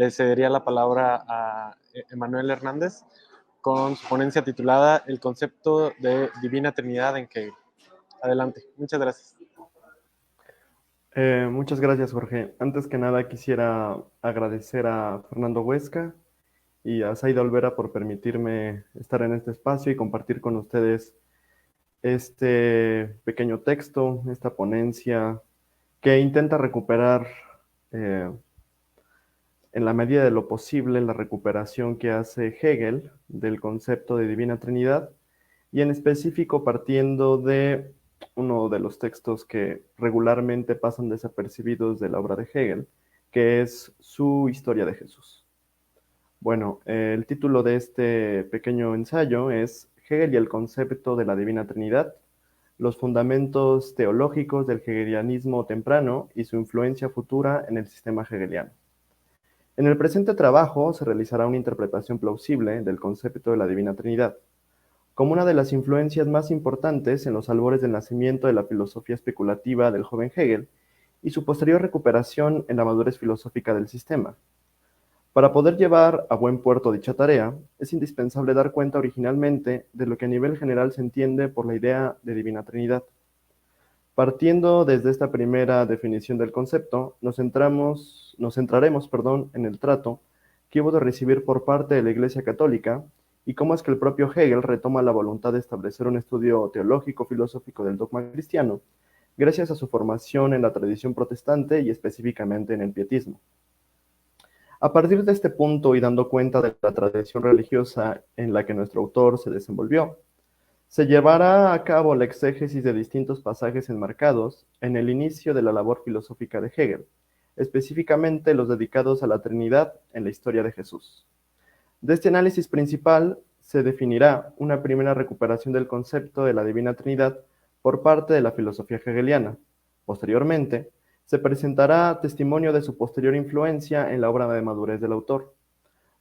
le cedería la palabra a Emanuel Hernández con su ponencia titulada El concepto de Divina Trinidad en Hegel. Adelante, muchas gracias. Muchas gracias, Jorge. Antes que nada, quisiera agradecer a Fernando Huesca y a Zaida Olvera por permitirme estar en este espacio y compartir con ustedes este pequeño texto, esta ponencia que intenta recuperar en la medida de lo posible la recuperación que hace Hegel del concepto de Divina Trinidad y en específico partiendo de uno de los textos que regularmente pasan desapercibidos de la obra de Hegel, que es su Historia de Jesús. Bueno, el título de este pequeño ensayo es Hegel y el concepto de la Divina Trinidad, los fundamentos teológicos del hegelianismo temprano y su influencia futura en el sistema hegeliano. En el presente trabajo se realizará una interpretación plausible del concepto de la Divina Trinidad, como una de las influencias más importantes en los albores del nacimiento de la filosofía especulativa del joven Hegel y su posterior recuperación en la madurez filosófica del sistema. Para poder llevar a buen puerto dicha tarea, es indispensable dar cuenta originalmente de lo que a nivel general se entiende por la idea de Divina Trinidad. Partiendo desde esta primera definición del concepto, nos centraremos, en el trato que hubo de recibir por parte de la Iglesia Católica y cómo es que el propio Hegel retoma la voluntad de establecer un estudio teológico-filosófico del dogma cristiano, gracias a su formación en la tradición protestante y específicamente en el pietismo. A partir de este punto y dando cuenta de la tradición religiosa en la que nuestro autor se desenvolvió, se llevará a cabo la exégesis de distintos pasajes enmarcados en el inicio de la labor filosófica de Hegel, específicamente los dedicados a la Trinidad en la historia de Jesús. De este análisis principal se definirá una primera recuperación del concepto de la Divina Trinidad por parte de la filosofía hegeliana. Posteriormente, se presentará testimonio de su posterior influencia en la obra de madurez del autor,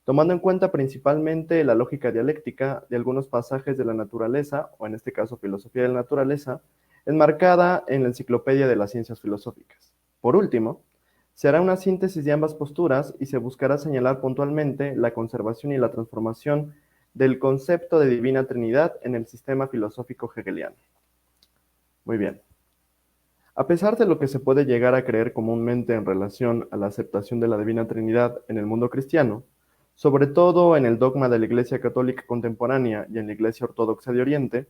tomando en cuenta principalmente la lógica dialéctica de algunos pasajes de la naturaleza, o en este caso filosofía de la naturaleza, enmarcada en la Enciclopedia de las Ciencias Filosóficas. Por último, se hará una síntesis de ambas posturas y se buscará señalar puntualmente la conservación y la transformación del concepto de Divina Trinidad en el sistema filosófico hegeliano. Muy bien. A pesar de lo que se puede llegar a creer comúnmente en relación a la aceptación de la Divina Trinidad en el mundo cristiano, sobre todo en el dogma de la Iglesia Católica contemporánea y en la Iglesia Ortodoxa de Oriente,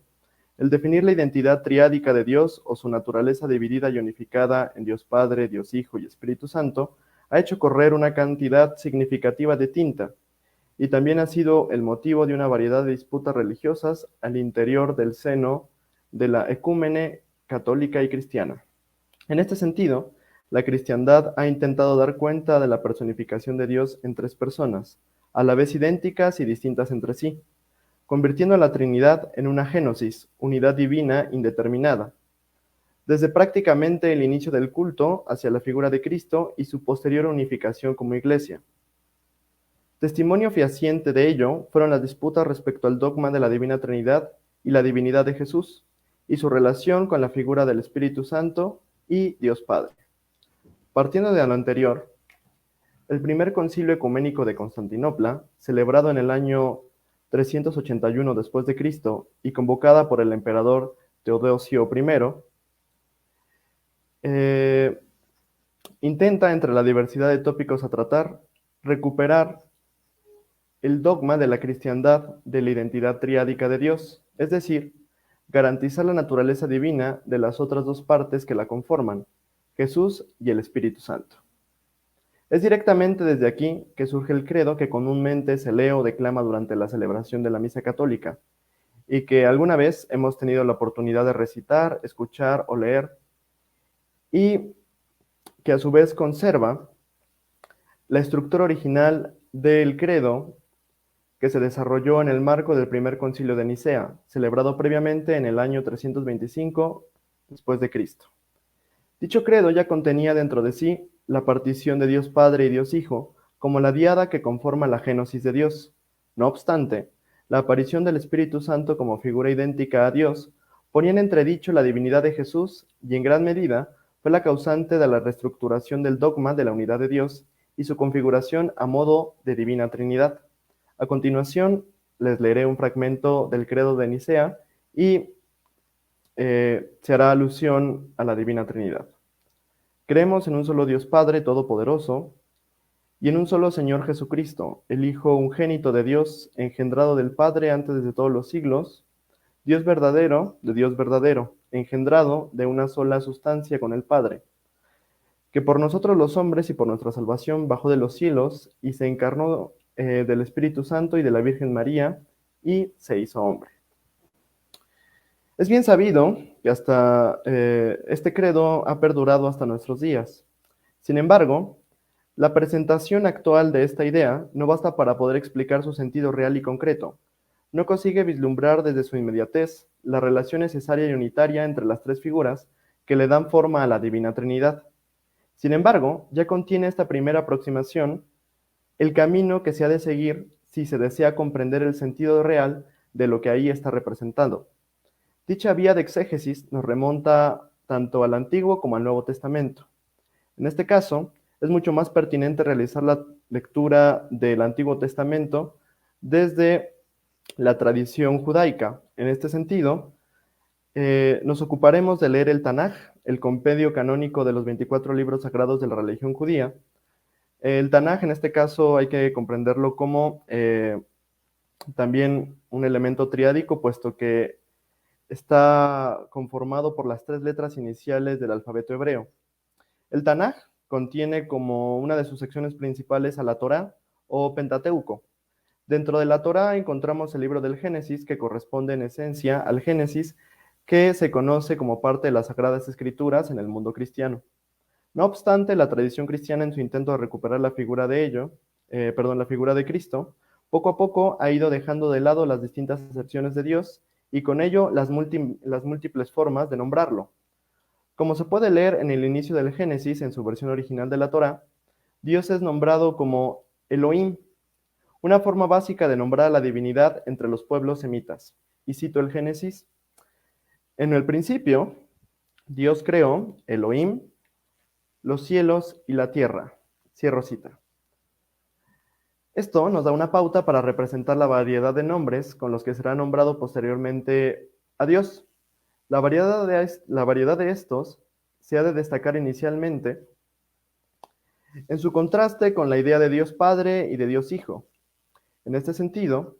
el definir la identidad triádica de Dios o su naturaleza dividida y unificada en Dios Padre, Dios Hijo y Espíritu Santo ha hecho correr una cantidad significativa de tinta y también ha sido el motivo de una variedad de disputas religiosas al interior del seno de la ecúmene católica y cristiana. En este sentido, la cristiandad ha intentado dar cuenta de la personificación de Dios en tres personas, a la vez idénticas y distintas entre sí, convirtiendo a la Trinidad en una génosis, unidad divina indeterminada, desde prácticamente el inicio del culto hacia la figura de Cristo y su posterior unificación como Iglesia. Testimonio fehaciente de ello fueron las disputas respecto al dogma de la Divina Trinidad y la divinidad de Jesús, y su relación con la figura del Espíritu Santo y Dios Padre. Partiendo de lo anterior, el primer concilio ecuménico de Constantinopla, celebrado en el año 381 después de Cristo y convocada por el emperador Teodosio I, intenta, entre la diversidad de tópicos a tratar, recuperar el dogma de la cristiandad de la identidad triádica de Dios, es decir, garantizar la naturaleza divina de las otras dos partes que la conforman, Jesús y el Espíritu Santo. Es directamente desde aquí que surge el credo que comúnmente se lee o declama durante la celebración de la misa católica y que alguna vez hemos tenido la oportunidad de recitar, escuchar o leer, y que a su vez conserva la estructura original del credo que se desarrolló en el marco del primer concilio de Nicea, celebrado previamente en el año 325 después de Cristo. Dicho credo ya contenía dentro de sí la partición de Dios Padre y Dios Hijo como la diada que conforma la génosis de Dios. No obstante, la aparición del Espíritu Santo como figura idéntica a Dios ponía en entredicho la divinidad de Jesús y en gran medida fue la causante de la reestructuración del dogma de la unidad de Dios y su configuración a modo de Divina Trinidad. A continuación, les leeré un fragmento del Credo de Nicea y se hará alusión a la Divina Trinidad. Creemos en un solo Dios Padre Todopoderoso y en un solo Señor Jesucristo, el Hijo unigénito de Dios, engendrado del Padre antes de todos los siglos, Dios verdadero, de Dios verdadero, engendrado de una sola sustancia con el Padre, que por nosotros los hombres y por nuestra salvación bajó de los cielos y se encarnó del Espíritu Santo y de la Virgen María y se hizo hombre. Es bien sabido que hasta este credo ha perdurado hasta nuestros días. Sin embargo, la presentación actual de esta idea no basta para poder explicar su sentido real y concreto. No consigue vislumbrar desde su inmediatez la relación necesaria y unitaria entre las tres figuras que le dan forma a la Divina Trinidad. Sin embargo, ya contiene esta primera aproximación el camino que se ha de seguir si se desea comprender el sentido real de lo que ahí está representado. Dicha vía de exégesis nos remonta tanto al Antiguo como al Nuevo Testamento. En este caso, es mucho más pertinente realizar la lectura del Antiguo Testamento desde la tradición judaica. En este sentido, nos ocuparemos de leer el Tanaj, el compendio canónico de los 24 libros sagrados de la religión judía. El Tanaj, en este caso, hay que comprenderlo como también un elemento triádico, puesto que está conformado por las tres letras iniciales del alfabeto hebreo. El Tanaj contiene como una de sus secciones principales a la Torá o Pentateuco. Dentro de la Torá encontramos el libro del Génesis, que corresponde en esencia al Génesis, que se conoce como parte de las Sagradas Escrituras en el mundo cristiano. No obstante, la tradición cristiana, en su intento de recuperar la figura de Cristo, poco a poco ha ido dejando de lado las distintas acepciones de Dios y con ello las múltiples formas de nombrarlo. Como se puede leer en el inicio del Génesis, en su versión original de la Torá, Dios es nombrado como Elohim, una forma básica de nombrar a la divinidad entre los pueblos semitas. Y cito el Génesis: en el principio, Dios creó, Elohim, los cielos y la tierra. Cierro cita. Esto nos da una pauta para representar la variedad de nombres con los que será nombrado posteriormente a Dios. La variedad de estos se ha de destacar inicialmente en su contraste con la idea de Dios Padre y de Dios Hijo. En este sentido,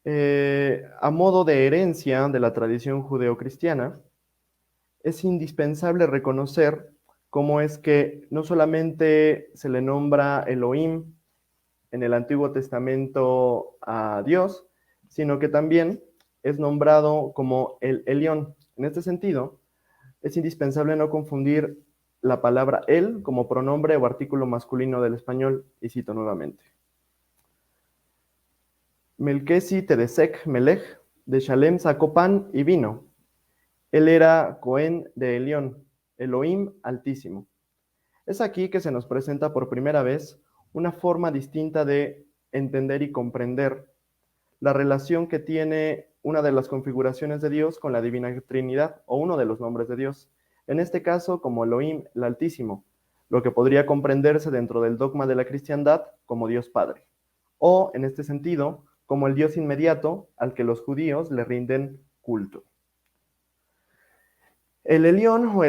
a modo de herencia de la tradición judeocristiana, es indispensable reconocer cómo es que no solamente se le nombra Elohim en el Antiguo Testamento a Dios, sino que también es nombrado como el Elión. En este sentido, es indispensable no confundir la palabra el como pronombre o artículo masculino del español, y cito nuevamente. Melquesi Tedesec Melech, de Shalem sacó pan y vino. Él era Cohen de Elión, Elohim Altísimo. Es aquí que se nos presenta por primera vez una forma distinta de entender y comprender la relación que tiene una de las configuraciones de Dios con la Divina Trinidad, o uno de los nombres de Dios, en este caso como Elohim, el Altísimo, lo que podría comprenderse dentro del dogma de la cristiandad como Dios Padre, o en este sentido, como el Dios inmediato al que los judíos le rinden culto. El Elión o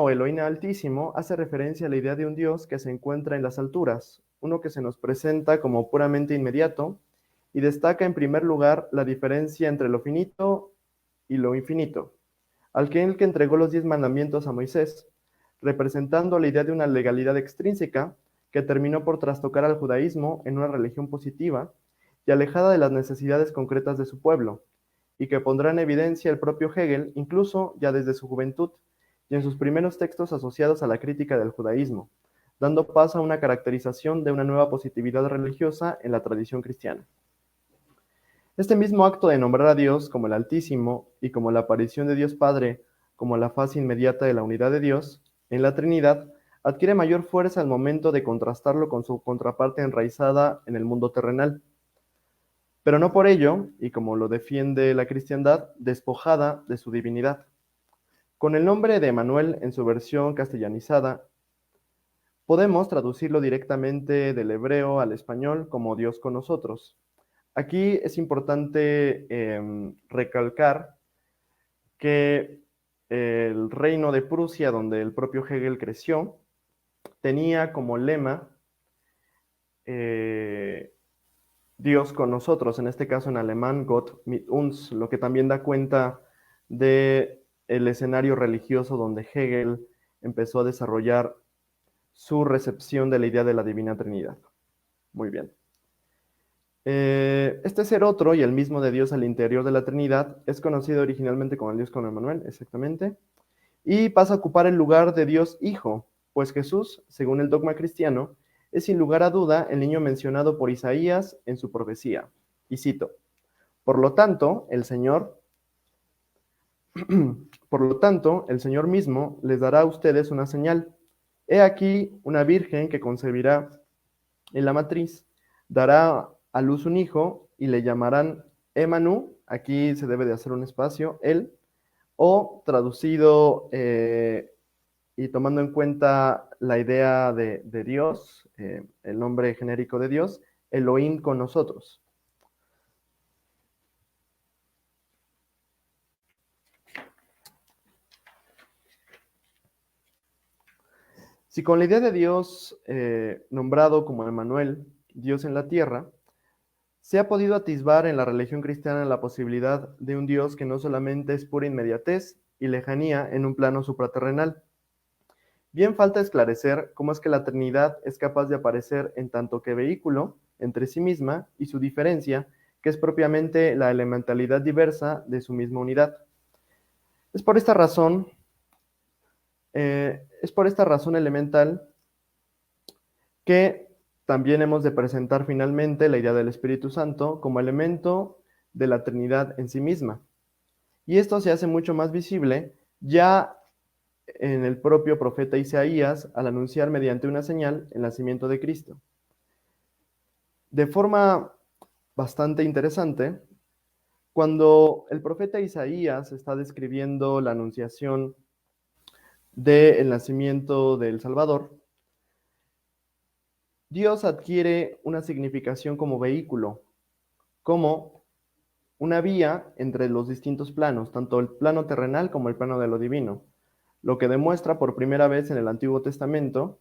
Elohim Altísimo hace referencia a la idea de un Dios que se encuentra en las alturas, uno que se nos presenta como puramente inmediato, y destaca en primer lugar la diferencia entre lo finito y lo infinito, aquel que entregó los 10 mandamientos a Moisés, representando la idea de una legalidad extrínseca que terminó por trastocar al judaísmo en una religión positiva y alejada de las necesidades concretas de su pueblo, y que pondrá en evidencia el propio Hegel, incluso ya desde su juventud, y en sus primeros textos asociados a la crítica del judaísmo, dando paso a una caracterización de una nueva positividad religiosa en la tradición cristiana. Este mismo acto de nombrar a Dios como el Altísimo y como la aparición de Dios Padre como la faz inmediata de la unidad de Dios en la Trinidad adquiere mayor fuerza al momento de contrastarlo con su contraparte enraizada en el mundo terrenal. Pero no por ello, y como lo defiende la cristiandad, despojada de su divinidad. Con el nombre de Emanuel en su versión castellanizada, podemos traducirlo directamente del hebreo al español como Dios con nosotros. Aquí es importante recalcar que el reino de Prusia, donde el propio Hegel creció, tenía como lema Dios con nosotros, en este caso en alemán Gott mit uns, lo que también da cuenta de el escenario religioso donde Hegel empezó a desarrollar su recepción de la idea de la Divina Trinidad. Muy bien. Este ser otro y el mismo de Dios al interior de la Trinidad es conocido originalmente como el Dios con Emmanuel, exactamente, y pasa a ocupar el lugar de Dios Hijo, pues Jesús, según el dogma cristiano, es sin lugar a duda el niño mencionado por Isaías en su profecía. Y cito, por lo tanto, el Señor mismo les dará a ustedes una señal. He aquí una virgen que concebirá en la matriz, dará a luz un hijo y le llamarán Emanu, aquí se debe de hacer un espacio, él, o traducido y tomando en cuenta la idea de Dios, el nombre genérico de Dios, Elohim con nosotros. Si con la idea de Dios nombrado como Emmanuel, Dios en la tierra, se ha podido atisbar en la religión cristiana la posibilidad de un Dios que no solamente es pura inmediatez y lejanía en un plano supraterrenal. Bien falta esclarecer cómo es que la Trinidad es capaz de aparecer en tanto que vehículo entre sí misma y su diferencia, que es propiamente la elementalidad diversa de su misma unidad. Es por esta razón elemental que también hemos de presentar finalmente la idea del Espíritu Santo como elemento de la Trinidad en sí misma. Y esto se hace mucho más visible ya en el propio profeta Isaías al anunciar mediante una señal el nacimiento de Cristo. De forma bastante interesante, cuando el profeta Isaías está describiendo la anunciación del nacimiento del Salvador, Dios adquiere una significación como vehículo, como una vía entre los distintos planos, tanto el plano terrenal como el plano de lo divino, lo que demuestra por primera vez en el Antiguo Testamento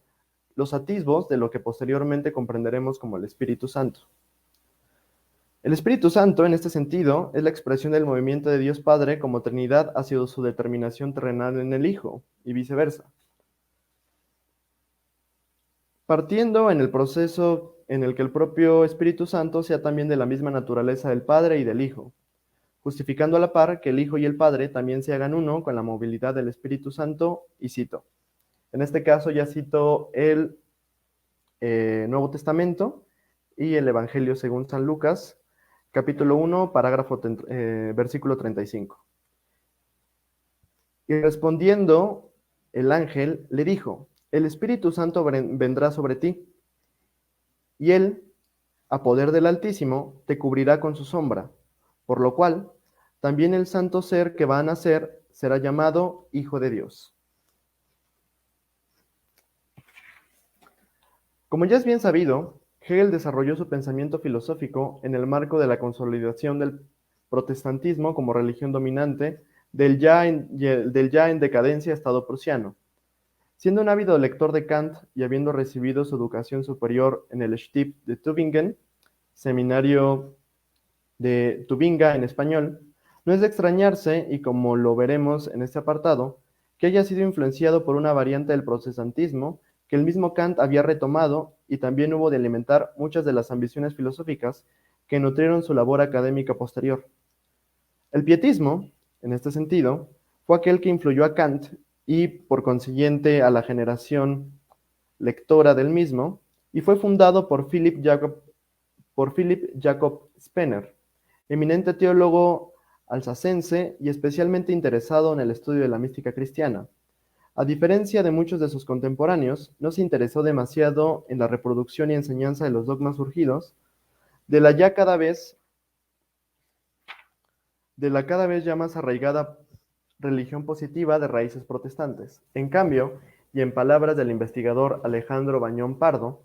los atisbos de lo que posteriormente comprenderemos como el Espíritu Santo. El Espíritu Santo, en este sentido, es la expresión del movimiento de Dios Padre como Trinidad hacia su determinación terrenal en el Hijo, y viceversa. Partiendo en el proceso en el que el propio Espíritu Santo sea también de la misma naturaleza del Padre y del Hijo, justificando a la par que el Hijo y el Padre también se hagan uno con la movilidad del Espíritu Santo, y cito. En este caso ya cito el Nuevo Testamento y el Evangelio según San Lucas, capítulo 1, versículo 35. Y respondiendo, el ángel le dijo, el Espíritu Santo vendrá sobre ti, y él, a poder del Altísimo, te cubrirá con su sombra, por lo cual también el santo ser que va a nacer será llamado Hijo de Dios. Como ya es bien sabido, Hegel desarrolló su pensamiento filosófico en el marco de la consolidación del protestantismo como religión dominante del ya en decadencia Estado prusiano. Siendo un ávido lector de Kant y habiendo recibido su educación superior en el Stift de Tübingen, seminario de Tubinga en español, no es de extrañarse, y como lo veremos en este apartado, que haya sido influenciado por una variante del protestantismo que el mismo Kant había retomado, y también hubo de alimentar muchas de las ambiciones filosóficas que nutrieron su labor académica posterior. El pietismo, en este sentido, fue aquel que influyó a Kant y, por consiguiente, a la generación lectora del mismo, y fue fundado por Philipp Jakob Spener, eminente teólogo alsacense y especialmente interesado en el estudio de la mística cristiana. A diferencia de muchos de sus contemporáneos, no se interesó demasiado en la reproducción y enseñanza de los dogmas surgidos de la cada vez ya más arraigada religión positiva de raíces protestantes. En cambio, y en palabras del investigador Alejandro Bañón Pardo,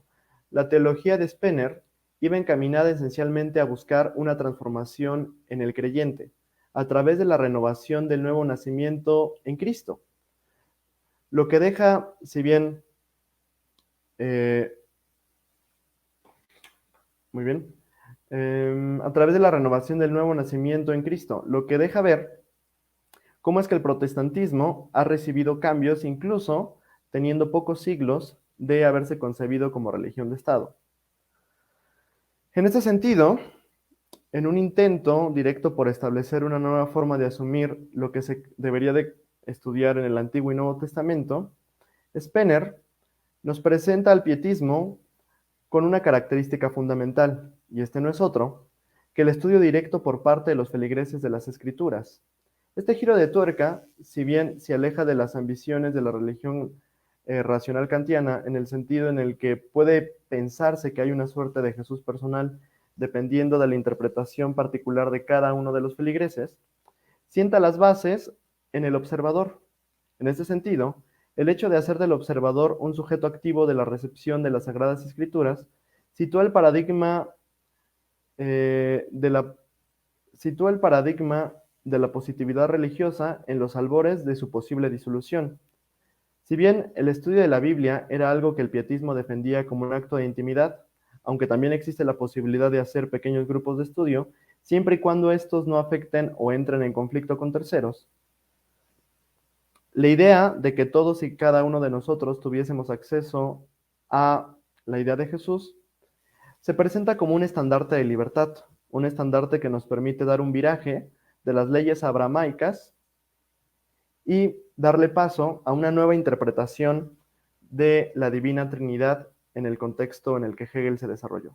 la teología de Spener iba encaminada esencialmente a buscar una transformación en el creyente, a través de la renovación del nuevo nacimiento en Cristo. Lo que deja, si bien, muy bien, a través de la renovación del nuevo nacimiento en Cristo, lo que deja ver cómo es que el protestantismo ha recibido cambios incluso teniendo pocos siglos de haberse concebido como religión de Estado. En este sentido, en un intento directo por establecer una nueva forma de asumir lo que se debería de estudiar en el Antiguo y Nuevo Testamento, Spener nos presenta al pietismo con una característica fundamental, y este no es otro que el estudio directo por parte de los feligreses de las Escrituras. Este giro de tuerca, si bien se aleja de las ambiciones de la religión racional kantiana, en el sentido en el que puede pensarse que hay una suerte de Jesús personal dependiendo de la interpretación particular de cada uno de los feligreses, sienta las bases en el observador. En este sentido, el hecho de hacer del observador un sujeto activo de la recepción de las Sagradas Escrituras sitúa el paradigma de la positividad religiosa en los albores de su posible disolución. Si bien el estudio de la Biblia era algo que el pietismo defendía como un acto de intimidad, aunque también existe la posibilidad de hacer pequeños grupos de estudio, siempre y cuando estos no afecten o entren en conflicto con terceros, la idea de que todos y cada uno de nosotros tuviésemos acceso a la idea de Jesús se presenta como un estandarte de libertad, un estandarte que nos permite dar un viraje de las leyes abramaicas y darle paso a una nueva interpretación de la Divina Trinidad en el contexto en el que Hegel se desarrolló.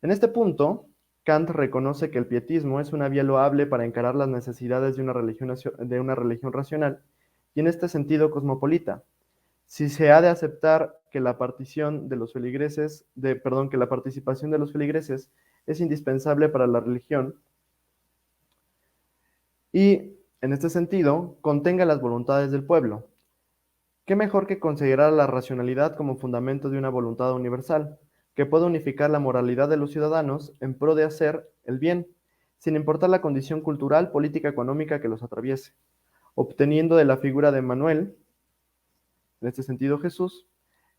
En este punto, Kant reconoce que el pietismo es una vía loable para encarar las necesidades de una religión racional y en este sentido cosmopolita. Si se ha de aceptar que la participación de los feligreses es indispensable para la religión y, en este sentido, contenga las voluntades del pueblo. ¿Qué mejor que considerar la racionalidad como fundamento de una voluntad universal, que pueda unificar la moralidad de los ciudadanos en pro de hacer el bien, sin importar la condición cultural, política, económica que los atraviese, obteniendo de la figura de Manuel, en este sentido Jesús,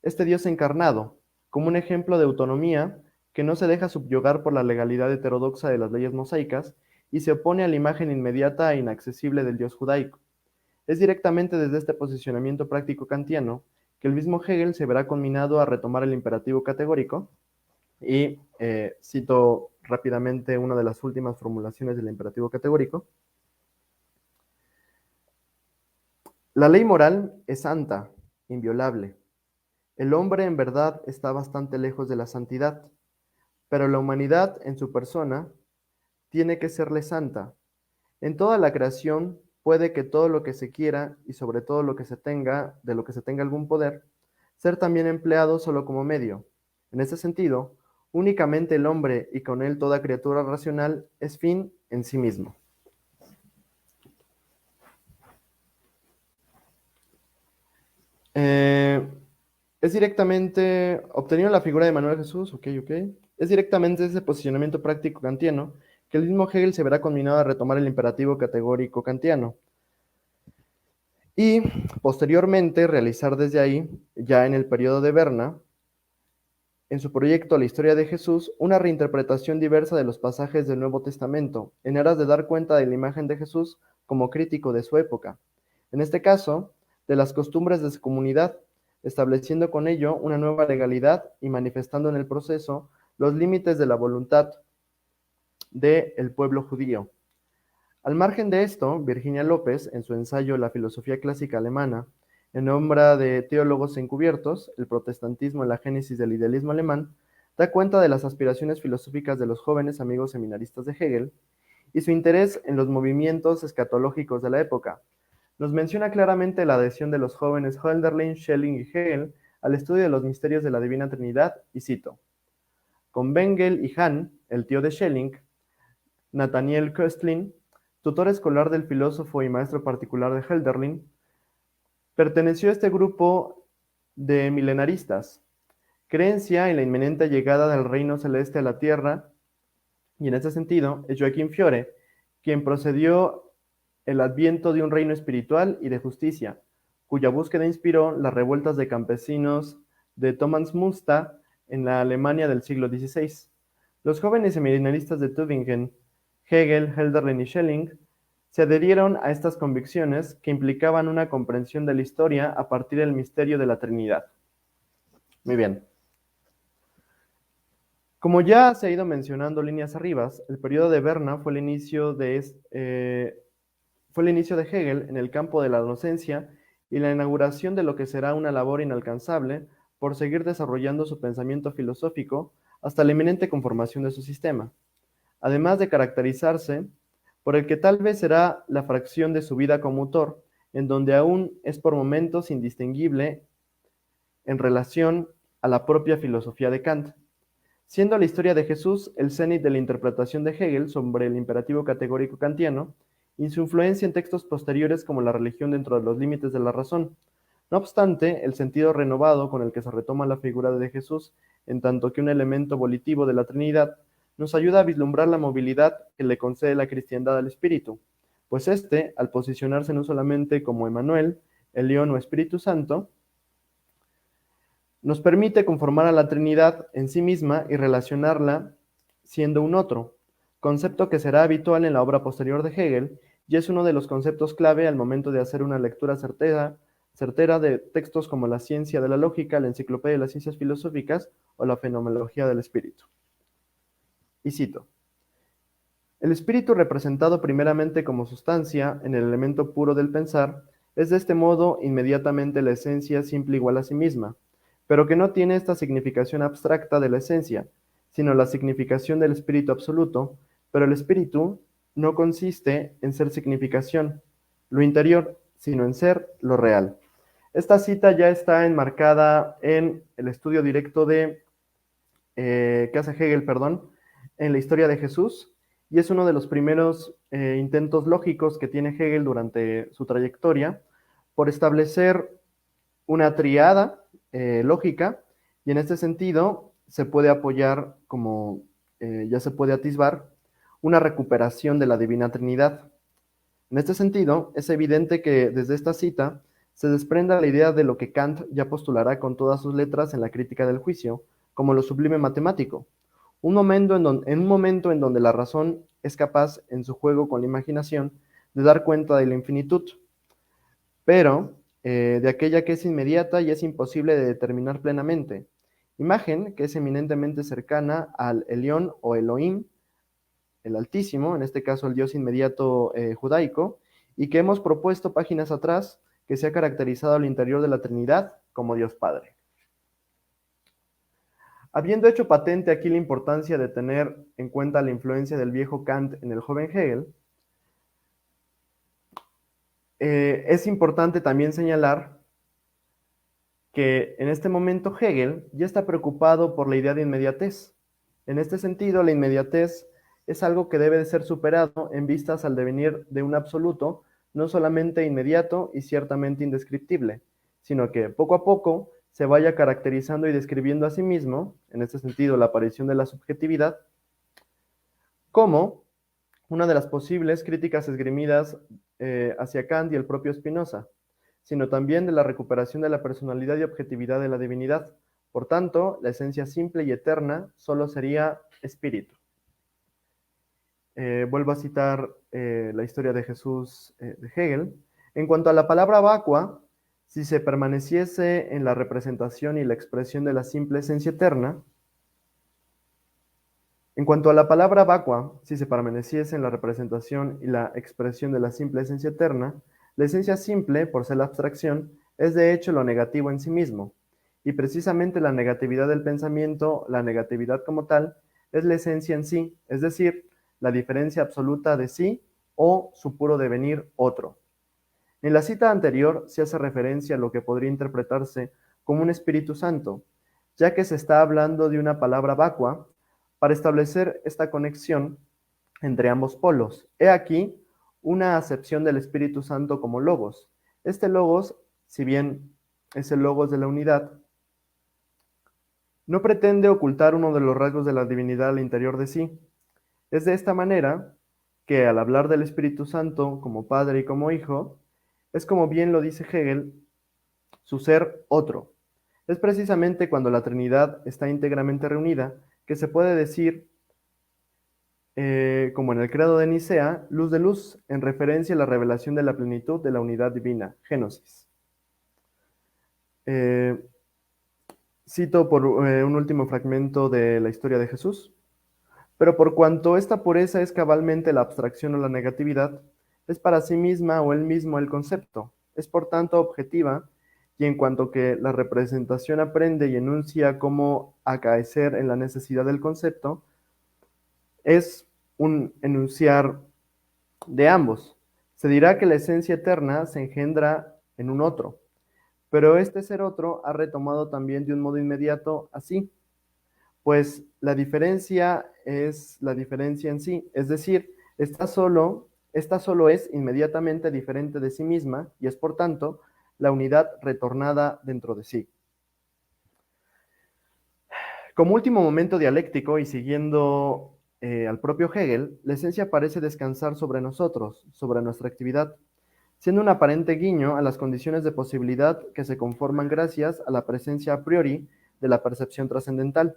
este Dios encarnado, como un ejemplo de autonomía que no se deja subyugar por la legalidad heterodoxa de las leyes mosaicas y se opone a la imagen inmediata e inaccesible del Dios judaico. Es directamente desde este posicionamiento práctico kantiano que el mismo Hegel se verá conminado a retomar el imperativo categórico, y cito rápidamente una de las últimas formulaciones del imperativo categórico. La ley moral es santa, inviolable. El hombre en verdad está bastante lejos de la santidad, pero la humanidad en su persona tiene que serle santa. En toda la creación puede que todo lo que se quiera y sobre todo lo que se tenga, de lo que se tenga algún poder, ser también empleado solo como medio. En este sentido, únicamente el hombre y con él toda criatura racional es fin en sí mismo. Es directamente, obteniendo la figura de Manuel Jesús, ok, es directamente ese posicionamiento práctico kantiano que el mismo Hegel se verá conminado a retomar el imperativo categórico kantiano y posteriormente realizar desde ahí, ya en el periodo de Berna, en su proyecto La historia de Jesús, una reinterpretación diversa de los pasajes del Nuevo Testamento, en aras de dar cuenta de la imagen de Jesús como crítico de su época. En este caso, de las costumbres de su comunidad, estableciendo con ello una nueva legalidad y manifestando en el proceso los límites de la voluntad del pueblo judío. Al margen de esto, Virginia López, en su ensayo La filosofía clásica alemana, en obra de Teólogos encubiertos, el protestantismo en la génesis del idealismo alemán, da cuenta de las aspiraciones filosóficas de los jóvenes amigos seminaristas de Hegel y su interés en los movimientos escatológicos de la época. Nos menciona claramente la adhesión de los jóvenes Hölderlin, Schelling y Hegel al estudio de los misterios de la Divina Trinidad, y cito: con Bengel y Hahn, el tío de Schelling, Nathaniel Köstlin, tutor escolar del filósofo y maestro particular de Hölderlin, Perteneció a este grupo de milenaristas, creencia en la inminente llegada del reino celeste a la tierra, y en ese sentido es Joaquín Fiore quien procedió el adviento de un reino espiritual y de justicia, cuya búsqueda inspiró las revueltas de campesinos de Thomas Muster en la Alemania del siglo XVI. Los jóvenes seminaristas de Tübingen, Hegel, Hölderlin y Schelling, se adherieron a estas convicciones que implicaban una comprensión de la historia a partir del misterio de la Trinidad. Muy bien. Como ya se ha ido mencionando líneas arriba, el periodo de Berna fue el inicio de Hegel en el campo de la docencia y la inauguración de lo que será una labor inalcanzable por seguir desarrollando su pensamiento filosófico hasta la inminente conformación de su sistema, además de caracterizarse por el que tal vez será la fracción de su vida como autor, en donde aún es por momentos indistinguible en relación a la propia filosofía de Kant, siendo la historia de Jesús el cenit de la interpretación de Hegel sobre el imperativo categórico kantiano y su influencia en textos posteriores como la religión dentro de los límites de la razón. No obstante, el sentido renovado con el que se retoma la figura de Jesús, en tanto que un elemento volitivo de la Trinidad, nos ayuda a vislumbrar la movilidad que le concede la cristiandad al Espíritu, pues éste, al posicionarse no solamente como Emmanuel, el León o Espíritu Santo, nos permite conformar a la Trinidad en sí misma y relacionarla siendo un otro, concepto que será habitual en la obra posterior de Hegel y es uno de los conceptos clave al momento de hacer una lectura certera de textos como la ciencia de la lógica, la enciclopedia de las ciencias filosóficas o la fenomenología del espíritu. Y cito: el espíritu representado primeramente como sustancia en el elemento puro del pensar es de este modo inmediatamente la esencia simple igual a sí misma, pero que no tiene esta significación abstracta de la esencia, sino la significación del espíritu absoluto, pero el espíritu no consiste en ser significación, lo interior, sino en ser lo real. Esta cita ya está enmarcada en el estudio directo que hace Hegel, en la historia de Jesús, y es uno de los primeros intentos lógicos que tiene Hegel durante su trayectoria por establecer una triada lógica, y en este sentido se puede apoyar, como ya se puede atisbar, una recuperación de la Divina Trinidad. En este sentido, es evidente que desde esta cita se desprenda la idea de lo que Kant ya postulará con todas sus letras en la crítica del juicio, como lo sublime matemático, en un momento en donde la razón es capaz, en su juego con la imaginación, de dar cuenta de la infinitud, pero de aquella que es inmediata y es imposible de determinar plenamente, imagen que es eminentemente cercana al Elión o Elohim, el Altísimo, en este caso el Dios inmediato judaico, y que hemos propuesto páginas atrás, que se ha caracterizado al interior de la Trinidad como Dios Padre. Habiendo hecho patente aquí la importancia de tener en cuenta la influencia del viejo Kant en el joven Hegel, es importante también señalar que en este momento Hegel ya está preocupado por la idea de inmediatez. En este sentido, la inmediatez es algo que debe de ser superado en vistas al devenir de un absoluto, no solamente inmediato y ciertamente indescriptible, sino que poco a poco se vaya caracterizando y describiendo a sí mismo, en este sentido la aparición de la subjetividad, como una de las posibles críticas esgrimidas hacia Kant y el propio Spinoza, sino también de la recuperación de la personalidad y objetividad de la divinidad. Por tanto, la esencia simple y eterna solo sería espíritu. Vuelvo a citar la historia de Jesús de Hegel. En cuanto a la palabra vacua, si se permaneciese en la representación y la expresión de la simple esencia eterna, en cuanto a la palabra vacua, si se permaneciese en la representación y la expresión de la simple esencia eterna, la esencia simple, por ser la abstracción, es de hecho lo negativo en sí mismo, y precisamente la negatividad del pensamiento, la negatividad como tal, es la esencia en sí, es decir, la diferencia absoluta de sí o su puro devenir otro. En la cita anterior se hace referencia a lo que podría interpretarse como un Espíritu Santo, ya que se está hablando de una palabra vacua para establecer esta conexión entre ambos polos. He aquí una acepción del Espíritu Santo como logos. Este logos si bien es el logos de la unidad, no pretende ocultar uno de los rasgos de la divinidad al interior de sí. Es de esta manera que al hablar del Espíritu Santo como Padre y como Hijo, es como bien lo dice Hegel, su ser otro. Es precisamente cuando la Trinidad está íntegramente reunida que se puede decir, como en el credo de Nicea, luz de luz, en referencia a la revelación de la plenitud de la unidad divina, génosis. Cito por un último fragmento de la historia de Jesús. Pero por cuanto esta pureza es cabalmente la abstracción o la negatividad, es para sí misma o él mismo el concepto, es por tanto objetiva, y en cuanto que la representación aprende y enuncia cómo acaecer en la necesidad del concepto, es un enunciar de ambos. Se dirá que la esencia eterna se engendra en un otro, pero este ser otro ha retomado también de un modo inmediato así, pues la diferencia es la diferencia en sí, es decir, esta solo es inmediatamente diferente de sí misma y es por tanto la unidad retornada dentro de sí. Como último momento dialéctico y siguiendo al propio Hegel, la esencia parece descansar sobre nosotros, sobre nuestra actividad, siendo un aparente guiño a las condiciones de posibilidad que se conforman gracias a la presencia a priori de la percepción trascendental.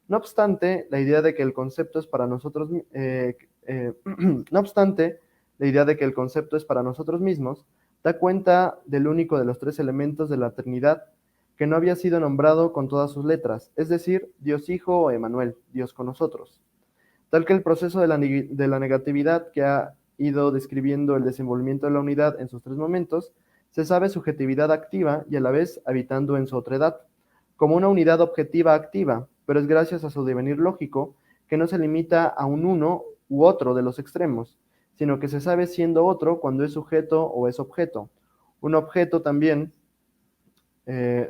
No obstante, la idea de que el concepto es para nosotros, no obstante, la idea de que el concepto es para nosotros mismos, da cuenta del único de los tres elementos de la Trinidad que no había sido nombrado con todas sus letras, es decir, Dios Hijo o Emmanuel, Dios con nosotros. Tal que el proceso de la negatividad que ha ido describiendo el desenvolvimiento de la unidad en sus tres momentos, se sabe subjetividad activa y a la vez habitando en su otredad, como una unidad objetiva activa, pero es gracias a su devenir lógico que no se limita a un uno u otro de los extremos, sino que se sabe siendo otro cuando es sujeto o es objeto. Un objeto también,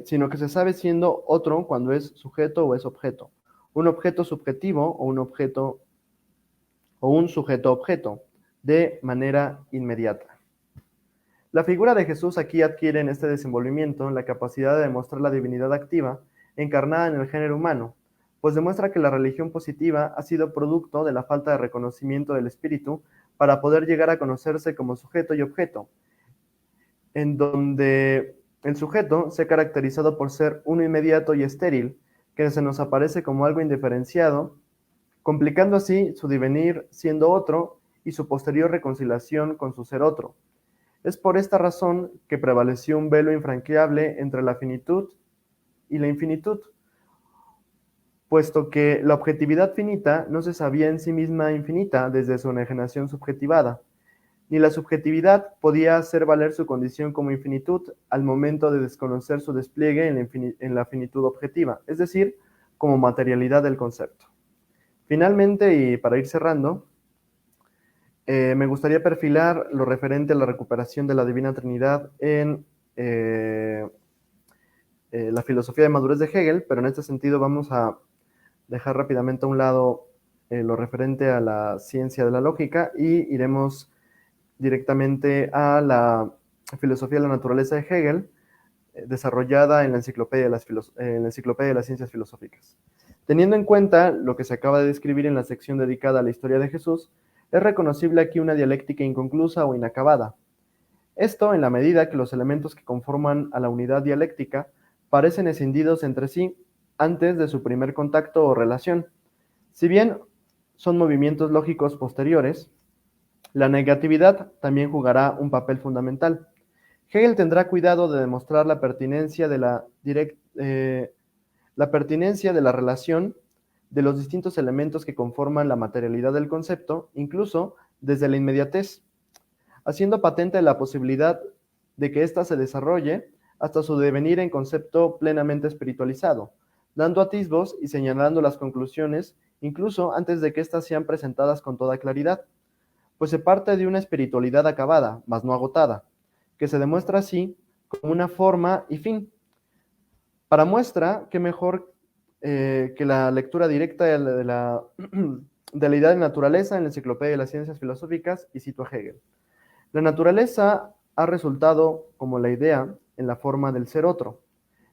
sino que se sabe siendo otro cuando es sujeto o es objeto. Un objeto subjetivo o un objeto o un sujeto-objeto de manera inmediata. La figura de Jesús aquí adquiere en este desenvolvimiento la capacidad de demostrar la divinidad activa encarnada en el género humano, pues demuestra que la religión positiva ha sido producto de la falta de reconocimiento del espíritu para poder llegar a conocerse como sujeto y objeto, en donde el sujeto se ha caracterizado por ser uno inmediato y estéril, que se nos aparece como algo indiferenciado, complicando así su devenir siendo otro y su posterior reconciliación con su ser otro. Es por esta razón que prevaleció un velo infranqueable entre la finitud y la infinitud, puesto que la objetividad finita no se sabía en sí misma infinita desde su enajenación subjetivada, ni la subjetividad podía hacer valer su condición como infinitud al momento de desconocer su despliegue en la finitud objetiva, es decir, como materialidad del concepto. Finalmente, y para ir cerrando, me gustaría perfilar lo referente a la recuperación de la Divina Trinidad en la filosofía de madurez de Hegel, pero en este sentido vamos a dejar rápidamente a un lado lo referente a la ciencia de la lógica y iremos directamente a la filosofía de la naturaleza de Hegel, desarrollada en la Enciclopedia de las Ciencias Filosóficas. Teniendo en cuenta lo que se acaba de describir en la sección dedicada a la historia de Jesús, es reconocible aquí una dialéctica inconclusa o inacabada. Esto en la medida que los elementos que conforman a la unidad dialéctica parecen escindidos entre sí antes de su primer contacto o relación. Si bien son movimientos lógicos posteriores, la negatividad también jugará un papel fundamental. Hegel tendrá cuidado de demostrar la pertinencia de la relación de los distintos elementos que conforman la materialidad del concepto, incluso desde la inmediatez, haciendo patente la posibilidad de que ésta se desarrolle hasta su devenir en concepto plenamente espiritualizado, dando atisbos y señalando las conclusiones, incluso antes de que éstas sean presentadas con toda claridad, pues se parte de una espiritualidad acabada, mas no agotada, que se demuestra así como una forma y fin. Para muestra, qué mejor que la lectura directa de la idea de naturaleza en la Enciclopedia de las Ciencias Filosóficas, y cito a Hegel. La naturaleza ha resultado como la idea en la forma del ser otro,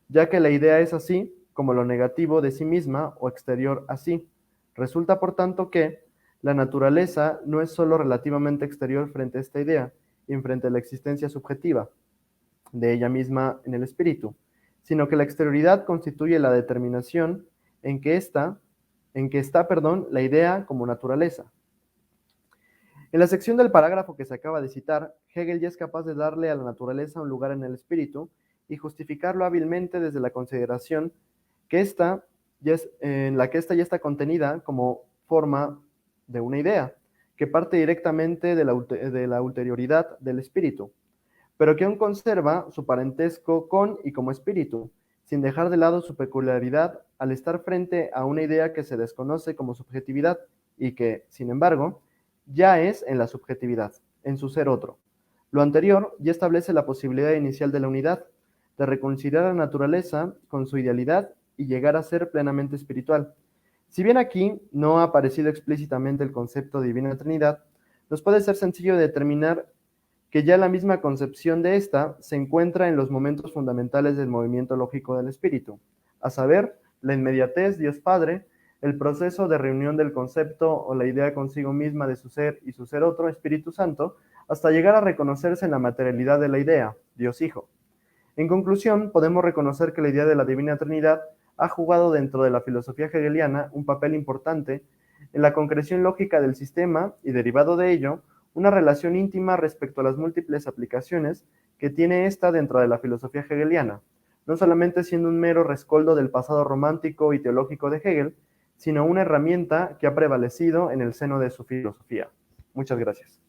ya que la idea es así como lo negativo de sí misma o exterior a sí. Resulta, por tanto, que la naturaleza no es sólo relativamente exterior frente a esta idea y frente a la existencia subjetiva de ella misma en el espíritu, sino que la exterioridad constituye la determinación en que está, la idea como naturaleza. En la sección del parágrafo que se acaba de citar, Hegel ya es capaz de darle a la naturaleza un lugar en el espíritu y justificarlo hábilmente desde la consideración que en la que ésta ya está contenida como forma de una idea, que parte directamente de la ulterioridad del espíritu, pero que aún conserva su parentesco con y como espíritu, sin dejar de lado su peculiaridad al estar frente a una idea que se desconoce como subjetividad y que, sin embargo, ya es en la subjetividad, en su ser otro. Lo anterior ya establece la posibilidad inicial de la unidad, de reconciliar la naturaleza con su idealidad y llegar a ser plenamente espiritual. Si bien aquí no ha aparecido explícitamente el concepto de Divina Trinidad, nos puede ser sencillo determinar que ya la misma concepción de esta se encuentra en los momentos fundamentales del movimiento lógico del espíritu, a saber, la inmediatez Dios Padre, el proceso de reunión del concepto o la idea consigo misma de su ser y su ser otro, Espíritu Santo, hasta llegar a reconocerse en la materialidad de la idea, Dios Hijo. En conclusión, podemos reconocer que la idea de la Divina Trinidad ha jugado dentro de la filosofía hegeliana un papel importante en la concreción lógica del sistema y, derivado de ello, una relación íntima respecto a las múltiples aplicaciones que tiene esta dentro de la filosofía hegeliana, no solamente siendo un mero rescoldo del pasado romántico y teológico de Hegel, sino una herramienta que ha prevalecido en el seno de su filosofía. Muchas gracias.